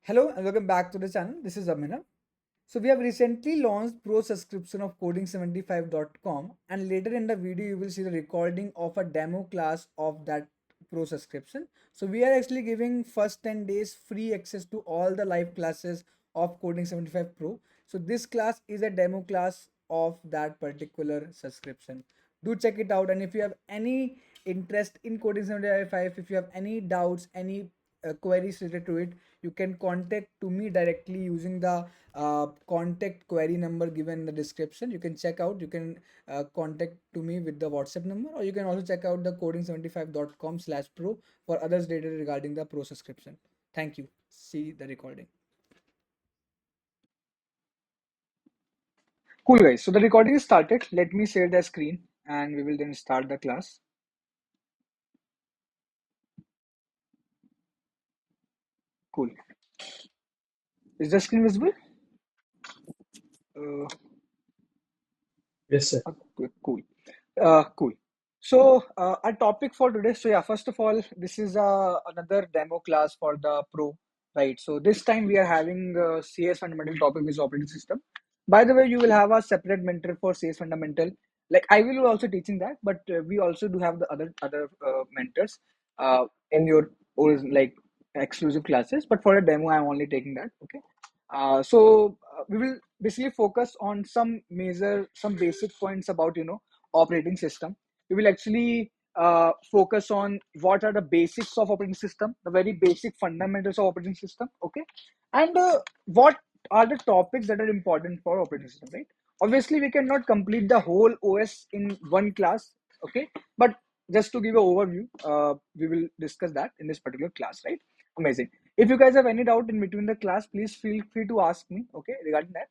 Hello and welcome back to the channel. This is Abhinav. So we have recently launched pro subscription of coding75.com, and later in the video you will see the recording of a demo class of that pro subscription. So we are actually giving first 10 days free access to all the live classes of Coding 75 Pro. So this class is a demo class of that particular subscription. Do check it out, and if you have any interest in Coding 75, if you have any doubts, any queries related to it, you can contact to me directly using the contact query number given in the description. You can check out, you can contact to me with the WhatsApp number, or you can also check out the coding75.com/pro for others data regarding the pro subscription. Thank you. See the recording. Cool guys, so the recording is started. Let me share the screen and we will then start the class. Cool. Is the screen visible? Uh, Yes, sir. okay, cool. Cool. So our topic for today. So yeah, first of all, this is another demo class for the pro, right? So this time we are having CS fundamental topic is operating system. By the way, you will have a separate mentor for CS fundamental. Like I will also teaching that, but we also do have the other mentors in your like exclusive classes. But for a demo, I'm only taking that. Okay. We will basically focus on some basic points about operating system. We will actually focus on what are the basics of operating system, the very basic fundamentals of operating system, okay, and what are the topics that are important for operating system, right? Obviously, we cannot complete the whole OS in one class, okay, but just to give an overview, we will discuss that in this particular class, right? Amazing. If you guys have any doubt in between the class, please feel free to ask me, okay, regarding that.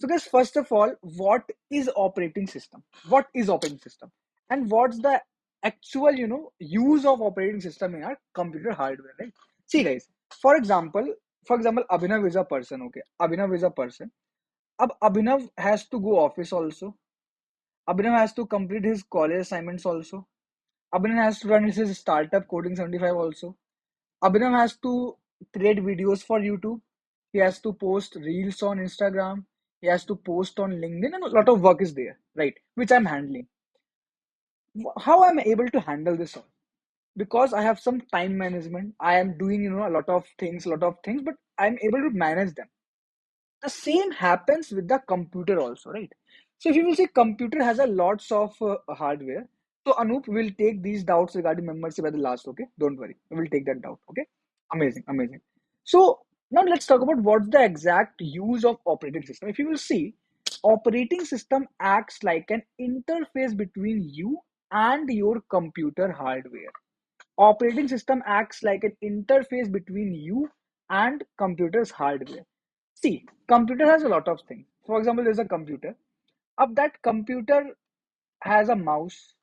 So guys, first of all, what is operating system? What is operating system? And what's the actual, use of operating system in our computer hardware, right? See guys, for example, Abhinav is a person, okay? Abhinav is a person. Abhinav has to go office also. Abhinav has to complete his college assignments also. Abhinav has to run his startup Coding 75 also. Abhinav has to create videos for YouTube. He has to post reels on Instagram. He has to post on LinkedIn, and a lot of work is there, right? Which I'm handling. How am I able to handle this all? Because I have some time management. I am doing, a lot of things, but I'm able to manage them. The same happens with the computer also, right? So if you will see, computer has a lots of hardware. So Anup will take these doubts regarding membership at the last, okay? Don't worry, we will take that doubt, okay? Amazing, amazing. So now let's talk about what's the exact use of operating system. If you will see, operating system acts like an interface between you and your computer hardware. Operating system acts like an interface between you and computer's hardware. See, computer has a lot of things. For example, there's a computer. Up that computer has a mouse,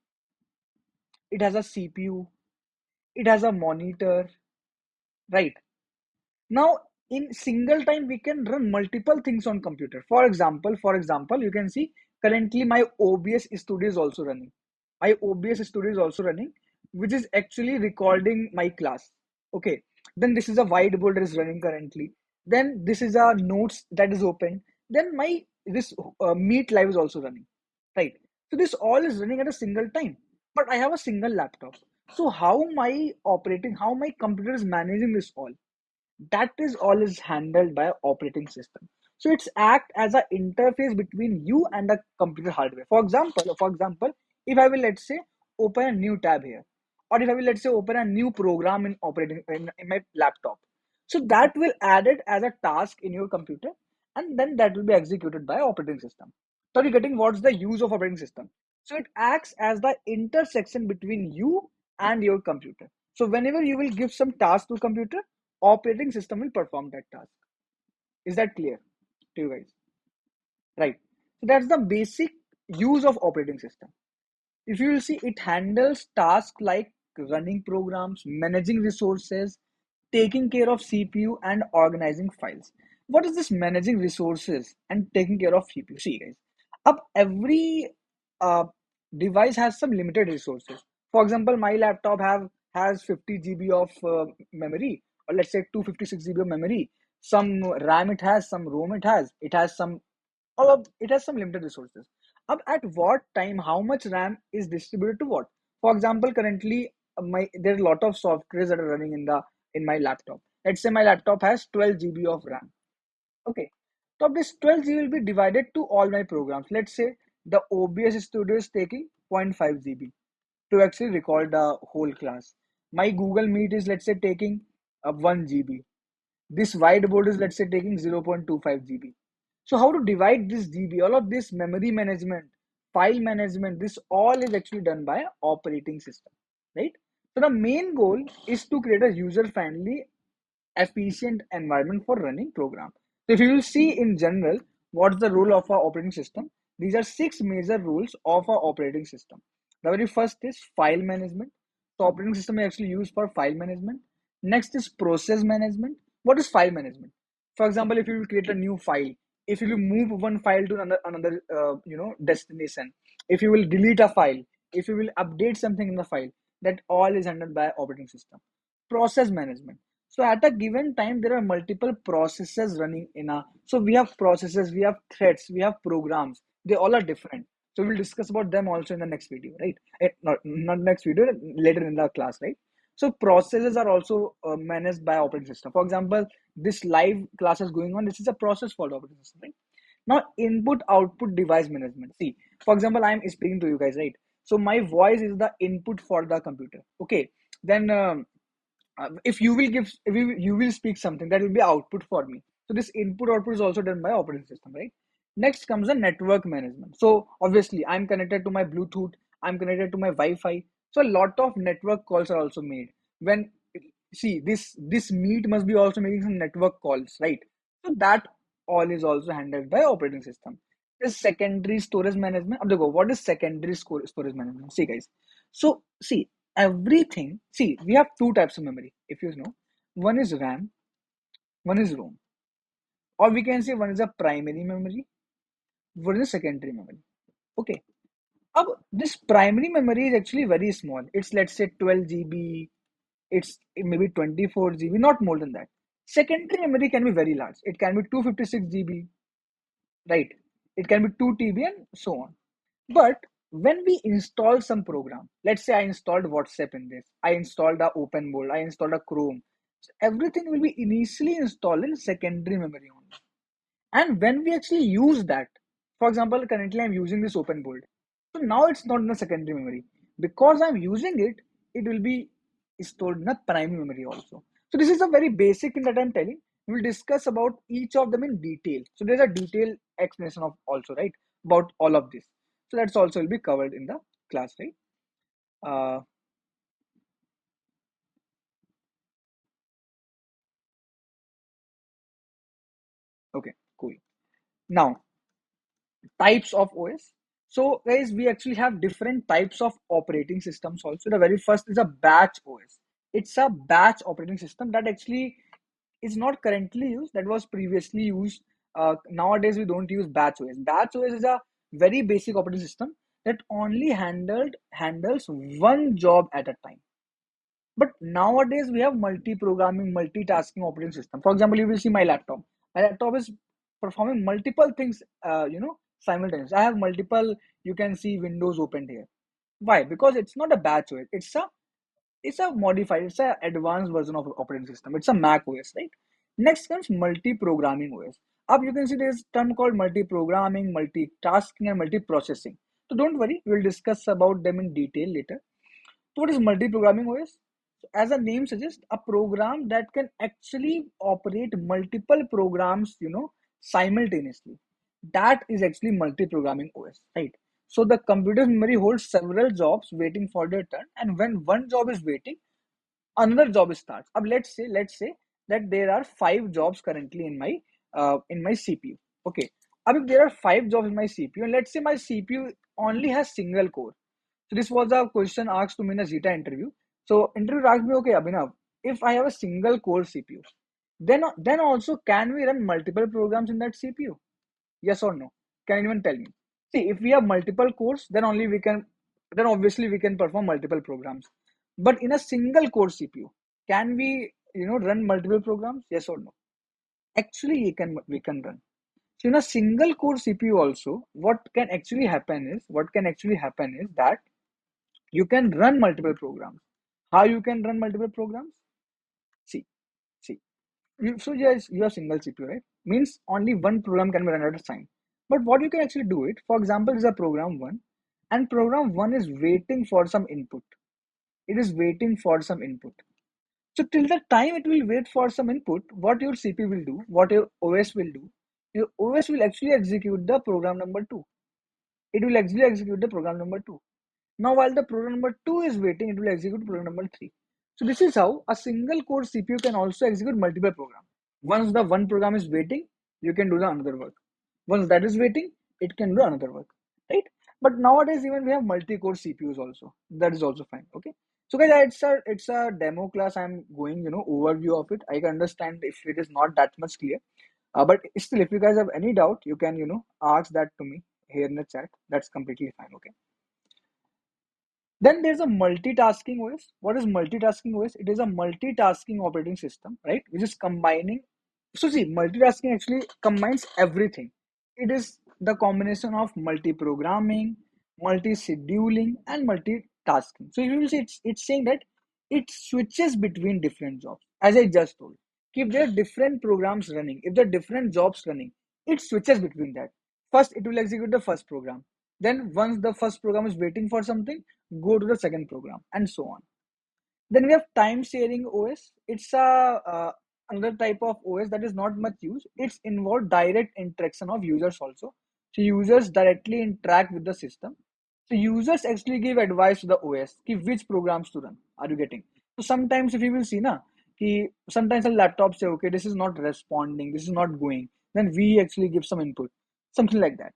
it has a CPU, it has a monitor, right? Now, in single time, we can run multiple things on computer. For example, you can see currently my OBS studio is also running. My OBS studio is also running, which is actually recording my class. Okay. Then this is a whiteboard that is running currently. Then this is a notes that is open. Then my this Meet Live is also running, right? So this all is running at a single time. But I have a single laptop. So how my computer is managing this all? That is all is handled by operating system. So it's act as an interface between you and the computer hardware. For example, if I will, let's say, open a new tab here, or if I will, let's say, open a new program in my laptop, so that will add it as a task in your computer, and then that will be executed by operating system. So you're getting what's the use of operating system. So it acts as the intersection between you and your computer. So whenever you will give some task to computer, operating system will perform that task. Is that clear to you guys? Right. So that's the basic use of operating system. If you will see, it handles tasks like running programs, managing resources, taking care of CPU, and organizing files. What is this managing resources and taking care of CPU? See, guys, up every uh, device has some limited resources. For example, my laptop have has 50 GB of memory, or let's say 256 GB of memory. some RAM it has, some ROM it has some all of it has some limited resources. At what time, how much RAM is distributed to what? For example, currently my there are a lot of softwares that are running in my laptop. Let's say my laptop has 12 GB of RAM. Okay. So this 12 GB will be divided to all my programs. Let's say the OBS Studio is taking zero point 0.5 GB to actually record the whole class. My Google Meet is, let's say, taking 1 GB. This whiteboard is, let's say, taking 0.25 GB. So how to divide this GB? All of this memory management, file management, this all is actually done by operating system, right? So the main goal is to create a user-friendly, efficient environment for running program. So if you will see in general, what's the role of our operating system? These are six major rules of our operating system. The very first is file management. So operating system is actually used for file management. Next is process management. What is file management? For example, if you will create a new file, if you will move one file to another destination, if you will delete a file, if you will update something in the file, that all is handled by operating system. Process management. So at a given time, there are multiple processes running in a. So we have processes, we have threads, we have programs. They all are different. So we'll discuss about them also in the next video, right? Not next video, later in the class, right? So processes are also managed by operating system. For example, this live class is going on. This is a process for the operating system, right? Now, input output device management. See, for example, I'm speaking to you guys, right? So my voice is the input for the computer. Okay, then if you will give if you will speak something, that will be output for me. So this input output is also done by operating system, right? Next comes the network management. So obviously I'm connected to my Bluetooth, I'm connected to my Wi-Fi. So a lot of network calls are also made. When see this meet must be also making some network calls, right? So that all is also handled by operating system. This secondary storage management. What is secondary storage management? See guys, so see everything. See, we have two types of memory, if you know. One is RAM, one is ROM. Or we can say one is a primary memory, one is secondary memory. Okay. This primary memory is actually very small. It's, let's say, 12 GB, it's maybe 24 GB, not more than that. Secondary memory can be very large. It can be 256 GB, right? It can be 2 TB and so on. But when we install some program, let's say I installed WhatsApp in this, I installed a OpenBold, I installed a Chrome. So everything will be initially installed in secondary memory only. And when we actually use that, for example, currently I'm using this OpenBold. So now it's not in the secondary memory. Because I'm using it, it will be stored in the primary memory also. So this is a very basic thing that I'm telling. We'll discuss about each of them in detail. So there's a detailed explanation of also, right, about all of this. So that's also will be covered in the class, right? Uh, okay, cool. Now, types of OS. So guys, we actually have different types of operating systems also. The very first is a batch OS. It's a batch operating system that actually is not currently used. That was previously used. Nowadays we don't use batch OS. Batch OS is a very basic operating system that only handles one job at a time. But nowadays we have multi-programming, multitasking operating system. For example, you will see my laptop. My laptop is performing multiple things, simultaneously. I have multiple, you can see windows opened here. Why? Because it's not a batch OS. It's a modified, it's a advanced version of operating system. It's a Mac OS, right? Next comes multi-programming OS. Up you can see there's a term called multi-programming, multitasking, and multi-processing. So don't worry, we'll discuss about them in detail later. So what is multi-programming OS? So as the name suggests, a program that can actually operate multiple programs, simultaneously. That is actually multi-programming OS, right? So the computer's memory holds several jobs waiting for their turn, and when one job is waiting, another job starts. Let's say that there are five jobs currently in my CPU. Okay. If there are five jobs in my CPU, and let's say my CPU only has single core. So this was a question asked to me in a Zeta interview. So interviewer asked me, okay, Abhinav, if I have a single core CPU, then also can we run multiple programs in that CPU? Yes or no? Can anyone tell me? See, if we have multiple cores, then obviously we can perform multiple programs. But in a single core CPU, can we, run multiple programs? Yes or no? actually we can run. So in a single core CPU also, what can actually happen is that you can run multiple programs. How you can run multiple programs? See, see. So yes, you have single CPU, right? Means only one program can be run at a time. But what you can actually do it, for example, is a program one, and program one is waiting for some input. It is waiting for some input. So till the time it will wait for some input, what your CPU will do, what your OS will do, your OS will actually execute the program number two. It will actually execute the program number two. Now, while the program number two is waiting, it will execute program number three. So this is how a single core CPU can also execute multiple programs. Once the one program is waiting, you can do the another work. Once that is waiting, it can do another work, right? But nowadays, even we have multi-core CPUs also. That is also fine. Okay. So guys, it's a demo class. I'm going, overview of it. I can understand if it is not that much clear. But still, if you guys have any doubt, you can, ask that to me here in the chat. That's completely fine. Okay. Then there's a multitasking OS. What is multitasking OS? It is a multitasking operating system, right? Which is combining. So see, multitasking actually combines everything. It is the combination of multi-programming, multi-scheduling, and multitasking. So you will see it's saying that it switches between different jobs. As I just told, if there are different programs running, if there are different jobs running, it switches between that. First, it will execute the first program. Then once the first program is waiting for something, go to the second program, and so on. Then we have time sharing OS. It's a another type of OS that is not much used. It's involved direct interaction of users also. So users directly interact with the system. So users actually give advice to the OS, give which programs to run. Are you getting? So sometimes if you will see na, sometimes a laptop say, okay, this is not responding, this is not going. Then we actually give some input, something like that.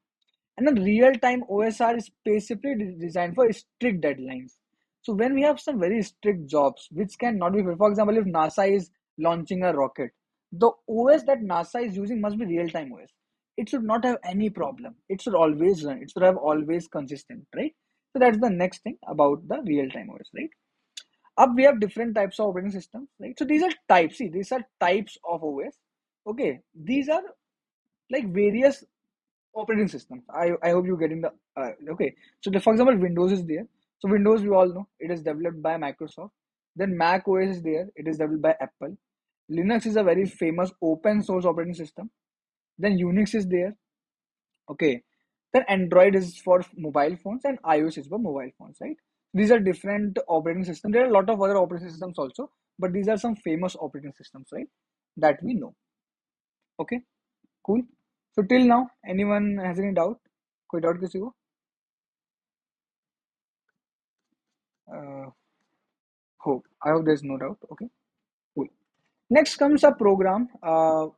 And then real-time OSR is specifically designed for strict deadlines. So when we have some very strict jobs which cannot be, for example, if NASA is launching a rocket, the OS that NASA is using must be real-time OS. It should not have any problem. It should always run. It should have always consistent, right? So that's the next thing about the real-time OS, right? Up we have different types of operating systems, right? So these are types. See, these are types of OS. Okay, these are like various operating systems. I hope you're getting the okay. So for example, Windows is there. So Windows we all know it is developed by Microsoft. Then Mac OS is there. It is developed by Apple. Linux is a very famous open source operating system. Then Unix is there. Okay. Then Android is for mobile phones and iOS is for mobile phones, right? These are different operating systems. There are a lot of other operating systems also, but these are some famous operating systems, right? That we know. Okay, cool. So till now, anyone has any doubt? कोई doubt किसी को? Uh, hope. I hope there's no doubt. Okay, cool. Next comes a program.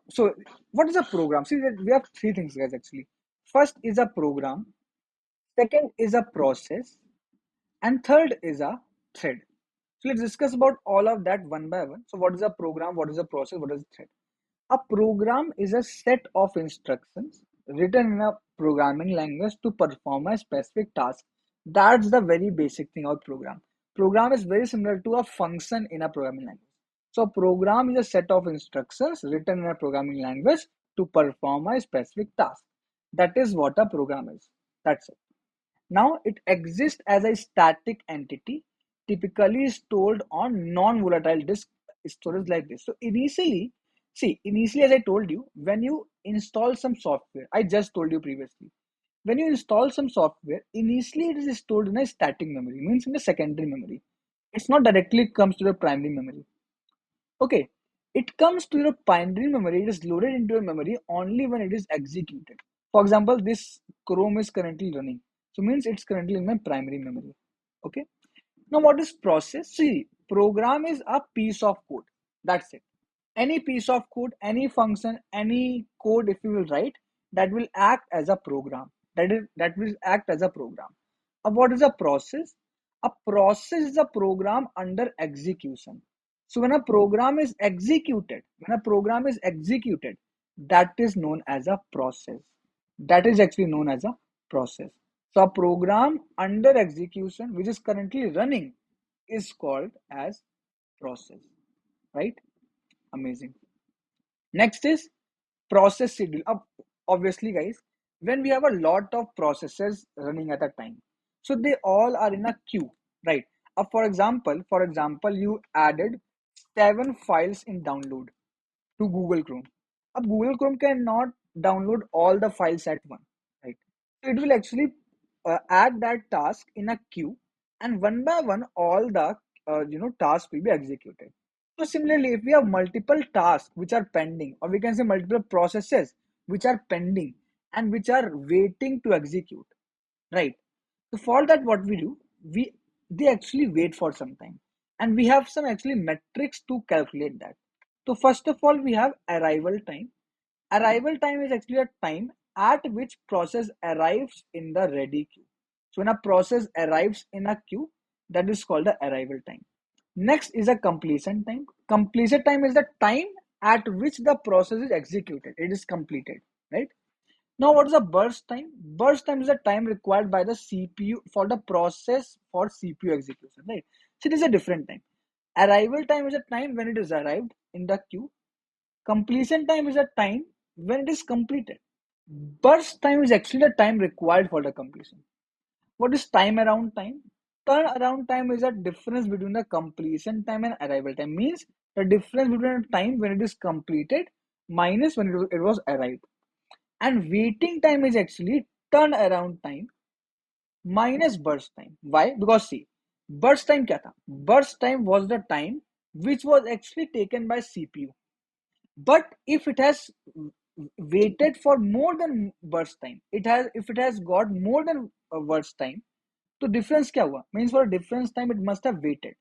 So what is a program? See, we have three things, guys. Actually, first is a program. Second is a process, and third is a thread. So let's discuss about all of that one by one. So what is a program? What is a process? What is a thread? A program is a set of instructions written in a programming language to perform a specific task. That's the very basic thing of program. Program is very similar to a function in a programming language. So, a program is a set of instructions written in a programming language to perform a specific task. That is what a program is. That's it. Now, it exists as a static entity, typically stored on non-volatile disk storage like this. So initially, see, initially as I told you, when you install some software, I just told you previously, when you install some software, initially it is stored in a static memory, means in the secondary memory. It's not directly comes to the primary memory. Okay, it comes to your primary memory, it is loaded into your memory only when it is executed. For example, this Chrome is currently running. So means it's currently in my primary memory. Okay. Now what is process? See, program is a piece of code. That's it. Any piece of code, any function, any code if you will write, that will act as a program. That will act as a program. What is a process? A process is a program under execution. So when a program is executed, that is known as a process. That is actually known as a process. So a program under execution, which is currently running, is called as process. Right? Amazing. Next is process schedule. Obviously, guys, when we have a lot of processes running at a time, so they all are in a queue, right? For example, you added 7 files in download to Google Chrome. Google Chrome cannot download all the files at once, right? So it will actually add that task in a queue, and one by one, all the tasks will be executed. So similarly, if we have multiple tasks which are pending, or we can say multiple processes which are pending and which are waiting to execute, right? So for that, what we do, we they actually wait for some time, and we have some actually metrics to calculate that. So first of all, we have arrival time. Arrival time is actually a time at which process arrives in the ready queue. So when a process arrives in a queue, that is called the arrival time. Next is a completion time. Completion time is the time at which the process is executed. It is completed, right? Now, what is a burst time? Burst time is the time required by the CPU for the process for CPU execution, right? So it is a different time. Arrival time is a time when it is arrived in the queue. Completion time is a time when it is completed. Burst time is actually the time required for the completion. What is time around time? Turn around time is a difference between the completion time and arrival time. Means the difference between the time when it is completed minus when it was arrived. And waiting time is actually turn around time minus burst time. Why? Because see, burst time क्या था? Burst time was the time which was actually taken by CPU. But if it has waited for more than burst time, if it has got more than a burst time, तो difference क्या हुआ? Means for a difference time it must have waited.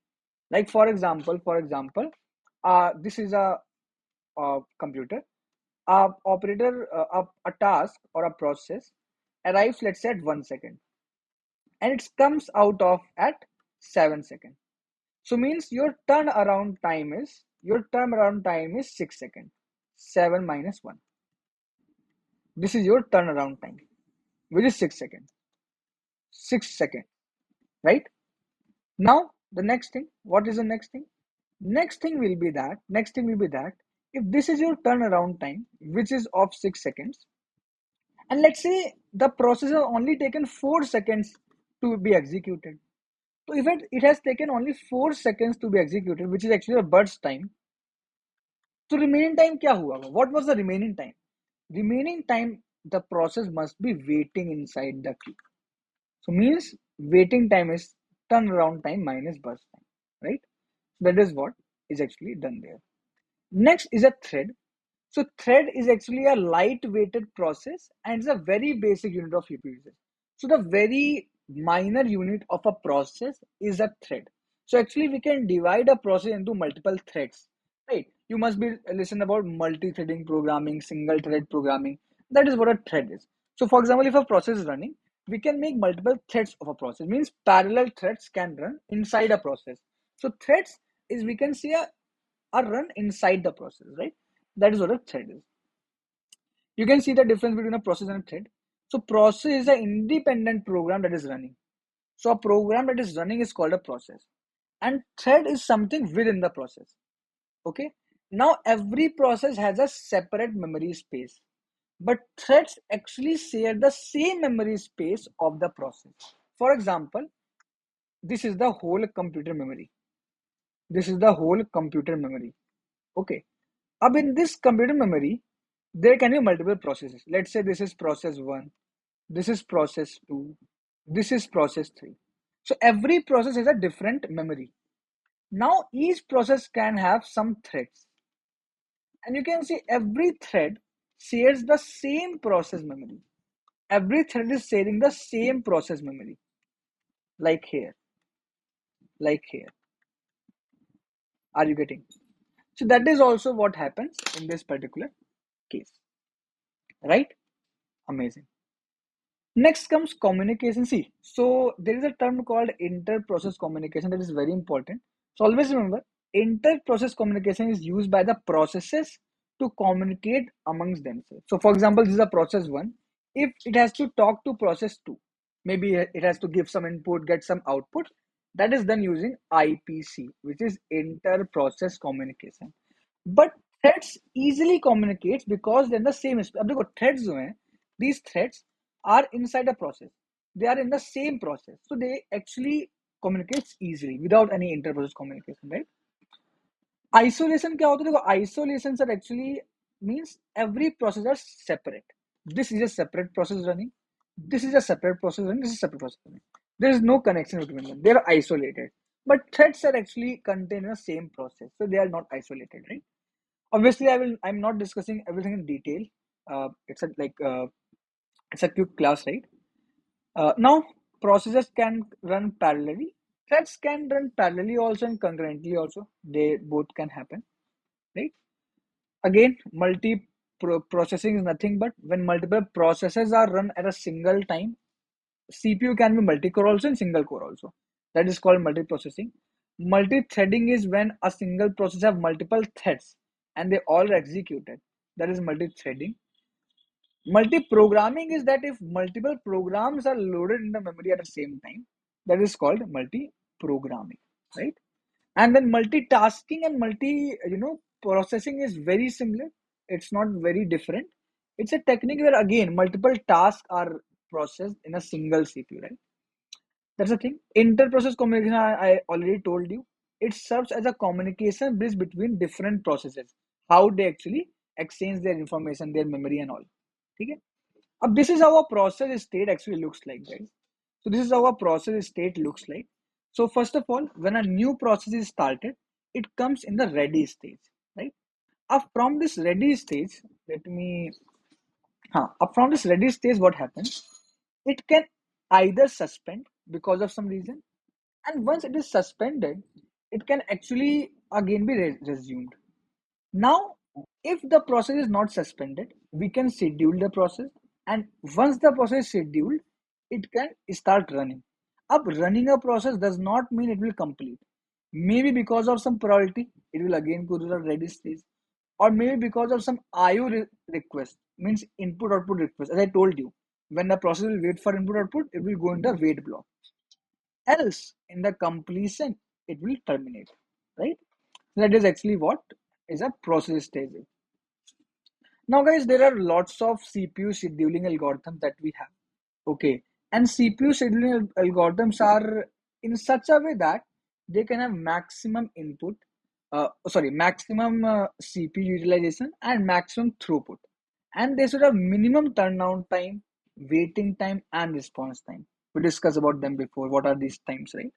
Like for example, this is a computer. A task or a process arrives, let's say, at 1 second, and it comes out of at 7 seconds. So means your turnaround time is 6 seconds. 7 minus 1. This is your turnaround time, which is 6 seconds. 6 seconds, right? Now the next thing. What is the next thing? Next thing will be that if this is your turnaround time, which is of 6 seconds, and let's say the process has only taken 4 seconds to be executed. So if it has taken only 4 seconds to be executed, which is actually a burst time, so remaining time क्या हुआ? What was the remaining time? Remaining time, the process must be waiting inside the queue. So means waiting time is turnaround time minus burst time, right? That is what is actually done there. Next is a thread. So thread is actually a light-weighted process and it's a very basic unit of UPVC. So the very minor unit of a process is a thread. So actually we can divide a process into multiple threads, right? You must be listen about multi-threading programming, single-thread programming. That is what a thread is. So for example, if a process is running, we can make multiple threads of a process. Means parallel threads can run inside a process. So threads is we can see are run inside the process, right? That is what a thread is. You can see the difference between a process and a thread. So process is an independent program that is running. So a program that is running is called a process. And thread is something within the process. Okay. Now every process has a separate memory space. But threads actually share the same memory space of the process. For example, this is the whole computer memory. This is the whole computer memory. Okay. Up in this computer memory, there can be multiple processes. Let's say this is process 1, this is process 2, this is process 3. So every process has a different memory. Now each process can have some threads. And you can see every thread shares the same process memory. Every thread is sharing the same process memory. Like here, like here. Are you getting? So that is also what happens in this particular case. Right? Amazing. Next comes communication. See, so there is a term called inter-process communication that is very important. So always remember, inter-process communication is used by the processes to communicate amongst themselves. So for example, this is a process 1. If it has to talk to process 2, maybe it has to give some input, get some output, that is done using IPC, which is inter-process communication. But Threads easily communicates because they're in the same space. अब देखो threads जो हैं, these threads are inside a process. They are in the same process, so they actually communicates easily without any inter-process communication, right? Isolation क्या होता है? देखो isolations are actually means every process are separate. This is a separate process running. This is a separate process running. This is a separate process running. There is no connection between them. They are isolated. But threads are actually contained in the same process, so they are not isolated, right? Obviously, I'm not discussing everything in detail. It's a quick class, right? Now processes can run parallelly. Threads can run parallelly also and concurrently also. They both can happen, right? Again, processing is nothing but when multiple processes are run at a single time. CPU can be multi-core also and single core also. That is called multiprocessing. Multi-threading is when a single process have multiple threads and they all are executed. That is multi-threading. Multi-programming is that if multiple programs are loaded in the memory at the same time, that is called multi-programming, right? And then multitasking and processing is very similar. It's not very different. It's a technique where again multiple tasks are processed in a single CPU, right? That's the thing. Inter-process communication, I already told you. It serves as a communication bridge between different processes. How they actually exchange their information, their memory, and all. Okay? This is how a process state actually looks like, guys. So this is how a process state looks like. So first of all, when a new process is started, it comes in the ready stage, right? From this ready stage, let me. Up from this ready stage, what happens? It can either suspend because of some reason, and once it is suspended, it can actually again be resumed. Now, if the process is not suspended, we can schedule the process, and once the process is scheduled, it can start running. Up running a process does not mean it will complete. Maybe because of some priority, it will again go to the ready stage, or maybe because of some IO request, means input output request. As I told you, when the process will wait for input output, it will go in the wait block. Else, in the completion, it will terminate. Right? That is actually what is a process stage. Now, guys, there are lots of CPU scheduling algorithms that we have. Okay, and CPU scheduling algorithms are in such a way that they can have maximum maximum CPU utilization and maximum throughput, and they should have minimum turnaround time, waiting time, and response time. We discussed about them before. What are these times, right?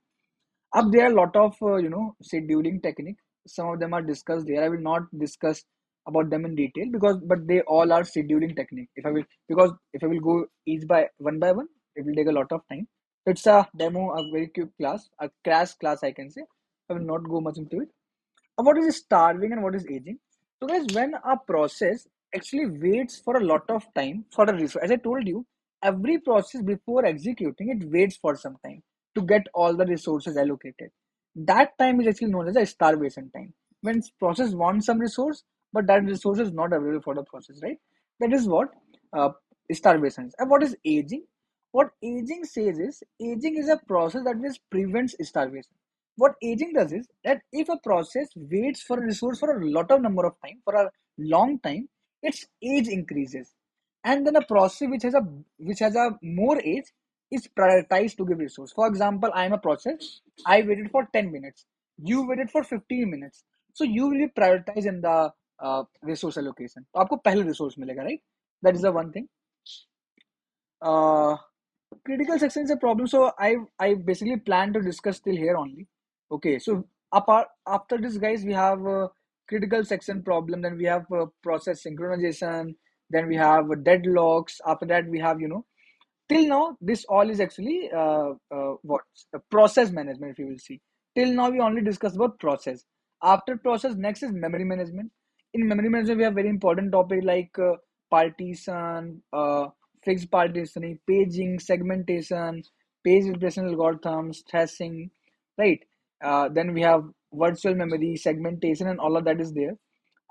Up there are a lot of scheduling technique. Some of them are discussed there. I will not discuss about them in detail but they all are scheduling technique. If I will go each by one, it will take a lot of time. It's a demo, a very quick class, a crash class I can say. I will not go much into it. What is starving and what is aging? So guys, when a process actually waits for a lot of time for a resource, as I told you, every process before executing it waits for some time to get all the resources allocated. That time is actually known as a starvation time. When process wants some resource, but that resource is not available for the process, right? That is what uh, starvation is. And what is aging? What aging is a process that just prevents starvation. What aging does is that if a process waits for a resource for a lot of number of time, for a long time, its age increases. And then a process which has a more age is prioritized to give resource. For example, I am a process, I waited for 10 minutes. You waited for 15 minutes. So you will be prioritized in the resource allocation. तो आपको पहले resource मिलेगा, right? That is the one thing. Uh, Critical section is a problem, so I basically plan to discuss till here only. Okay, so apart after this, guys, we have critical section problem, then we have process synchronization, then we have deadlocks. After that, we have till now this all is actually what the process management. If you will see, till now we only discussed about process. After process, next is memory management. In memory management, we have very important topic like partition, fixed partitioning, paging, segmentation, page replacement algorithms, tracing, right? Then we have virtual memory, segmentation, and all of that is there.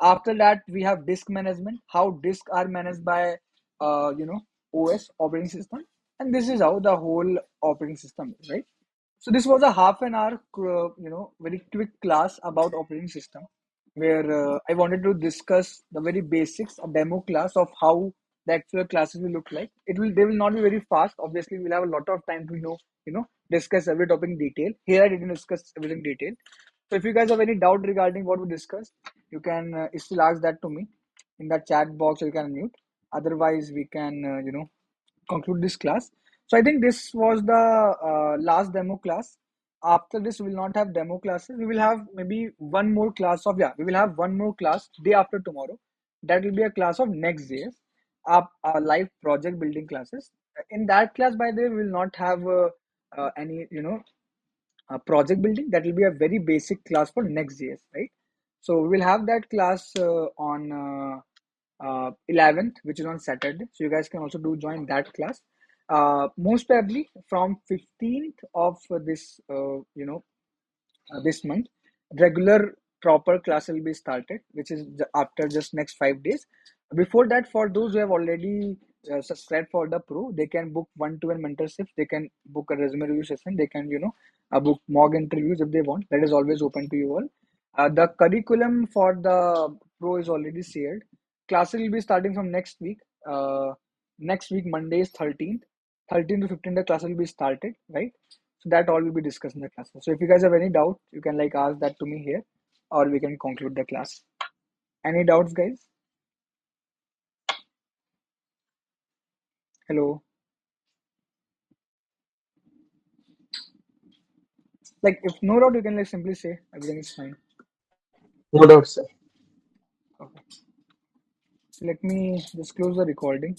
After that, we have disk management, how disks are managed by OS operating system, and this is how the whole operating system is, right? So this was a half an hour, very quick class about operating system. where I wanted to discuss the very basics, a demo class of how the actual classes will look like. They will not be very fast. Obviously, we'll have a lot of time to discuss every topic in detail. Here I didn't discuss everything in detail. So if you guys have any doubt regarding what we discussed, you can still ask that to me in the chat box, or you can mute. Otherwise, we can conclude this class. So I think this was the last demo class. After this, we will not have demo classes. We will have maybe one more class of, yeah, we will have one more class day after tomorrow. That will be a class of Next.js, our live project building classes. In that class, by the way, we will not have any, project building. That will be a very basic class for Next.js, right? So we will have that class on 11th, which is on Saturday. So you guys can also do join that class. Most probably from 15th of this month, regular proper class will be started, which is after just next 5 days. Before that, for those who have already subscribed for the pro, they can book one-to-one mentorships. They can book a resume review session. They can book mock interviews if they want. That is always open to you all. The curriculum for the pro is already shared. Classes will be starting from next week. Next week, Monday is 13th. 13th to 15th, the class will be started, right? So that all will be discussed in the class. So if you guys have any doubt, you can like ask that to me here, or we can conclude the class. Any doubts, guys? Hello. Like if no doubt, you can like simply say everything is fine. No doubt, sir. Okay. So let me just close the recording.